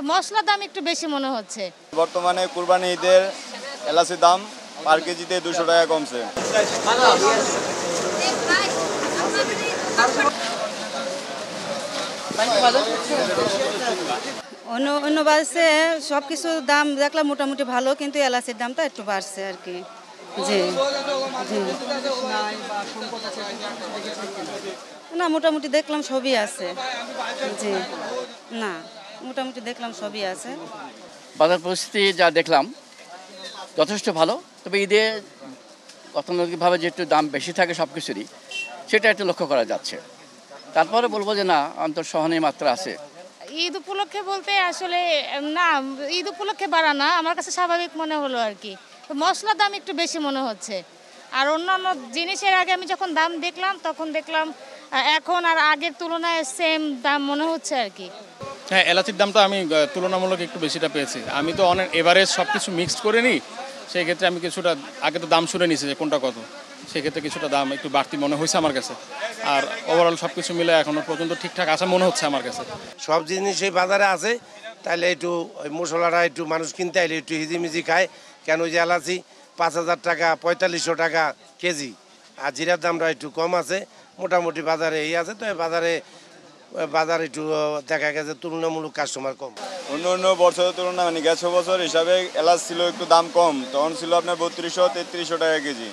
মশলার দাম একটু বেশি মনে হচ্ছে। বর্তমানে কুরবানি ঈদের এলাচির দাম পার কেজিতে 200 টাকা কমছে। অন্য বাড়ছে সব কিছুর দাম দেখলাম মোটামুটি ভালো, কিন্তু এলাচির দামটা একটু বাড়ছে আর কি। জি জি না, মোটামুটি দেখলাম সবই আছে। জি না, মোটামুটি দেখলাম সবই আছে। বাজার পরিস্থিতি যা দেখলাম যথেষ্ট ভালো, তবে ঈদে অর্থনৈতিকভাবে যে একটু দাম বেশি থাকে সব কিছুরই, সেটা একটু লক্ষ্য করা যাচ্ছে। তারপরে বলবো যে না, অন্তঃসহনীয় মাত্রা আছে। ঈদ উপলক্ষে বলতে আসলে না, ঈদ উপলক্ষে বাড়া না, আমার কাছে স্বাভাবিক মনে হলো আর কি। মশলার দাম একটু বেশি মনে হচ্ছে। আর অন্যান্য জিনিসের আগে আমি যখন দাম দেখলাম তখন দেখলাম এখন আর আগের তুলনায় সেম দাম মনে হচ্ছে আর কি। হ্যাঁ, এলাচির দামটা আমি তুলনামূলক একটু বেশিটা পেয়েছি। আমি তো অনেক এভারেজ সব কিছু মিক্সড করে নিই, সেই ক্ষেত্রে আমি কিছুটা আগে তো দাম শুনে নিয়েছি যে কোনটা কত, সেক্ষেত্রে কিছুটা দাম একটু বাড়তি মনে হয়েছে আমার কাছে। আর ওভারঅল সব কিছু মিলে এখনও পর্যন্ত ঠিকঠাক আসা মনে হচ্ছে আমার কাছে। সব জিনিসই বাজারে আছে, তাহলে একটু ওই মশলাটা একটু মানুষ কিনতে আইলে একটু হিজিমিজি খায়। কেন ওই যে এলাচি 5,000 টাকা 4500 টাকা কেজি, আর জিরার দামটা একটু কম আছে। মোটামুটি বাজারে এই আছে, তো বাজার একটু দেখা গেছে তুলনামূলক কাস্টমার কম। অন্য বছরের তুলনায় মানে গেছে বছর হিসাবে এলাচ ছিল একটু দাম কম, তখন ছিল আপনার 3200-3300 টাকা কেজি।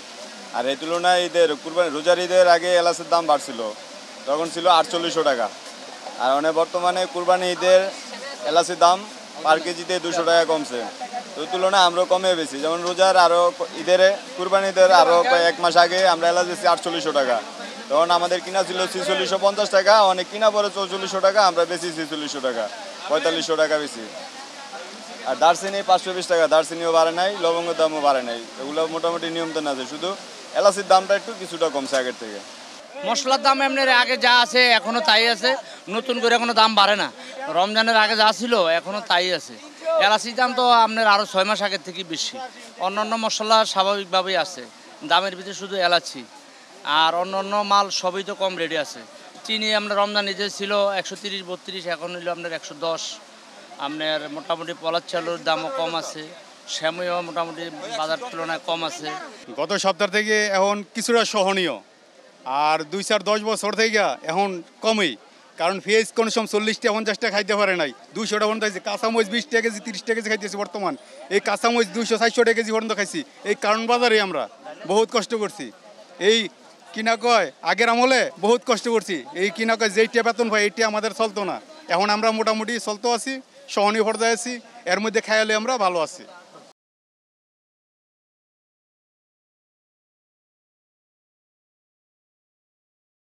আর এই তুলনায় ঈদের কুরবানি রোজার ঈদের আগে এলাচের দাম বাড়ছিল, তখন ছিল 4800 টাকা। আর বর্তমানে কুরবানি ঈদের এলাচের দাম পার কেজিতে 200 টাকা কমছে। তো ওই তুলনায় আমরাও কমে বেশি, যেমন রোজার আরও ঈদের কুরবানি ঈদের আরও 1 মাস আগে আমরা এলাচ বেশি 4800 টাকা, তখন আমাদের কিনা ছিল 4650 টাকা, অনেক কিনা পরে 4400 টাকা, আমরা বেশি 4600 টাকা, 4500 টাকা বেশি। আর দারচিনি 520 টাকা, দারচিনিও বাড়ে নাই, লবঙ্গের দামও বাড়ে নাই, এগুলো মোটামুটি নিয়ন্ত্রণ আছে। শুধু এলাচির দামটা একটু কিছুটা কমছে আগের থেকে। মশলার দাম এমনি আগে যা আছে এখনো তাই আছে, নতুন করে এখনো দাম বাড়ে না। রমজানের আগে যা ছিল এখনো তাই আছে। এলাচির দাম তো আপনার আরও 6 মাস আগের থেকে বেশি। অন্যান্য মশলা স্বাভাবিকভাবেই আছে, দামের ভিতরে শুধু এলাচি, আর অন্য মাল সবই তো কম রেটে আছে। চিনি আমরা রমজান ঈদে ছিল 130-32, এখন হইলো আপনার 110। আপনার মোটামুটি পলাশ চালের দামও কম আছে, শ্যামইও মোটামুটি বাজার তুলনায় কম আছে। গত সপ্তাহ থেকে এখন কিছুটা সহনীয়, আর 2-4-10 বছর থেকে এখন কমই। কারণ পেঁয়াজ কোনো সময় 40-50 টাকা খাইতে পারে নাই, 200 টাকা পর্যন্ত খাইছে। কাঁচামরিচ 20 টাকা কেজি 30 টাকা কেজি খাইতেছি বর্তমান। এই কাঁচামরিচ 200-400 টাকা কেজি পর্যন্ত খাইছি। এই কারণ বাজারে আমরা বহুত কষ্ট করছি। এই কিনা কয় আগের আমলে বহুত কষ্ট করছি, এই কিনা কয় যেইটা বেতন পাই এইটা আমাদের চলতো না। এখন আমরা মোটামুটি চলতে আছি, সহনীয় পর্যায়ে আছি, এর মধ্যে খাইলে আমরা ভালো আছি।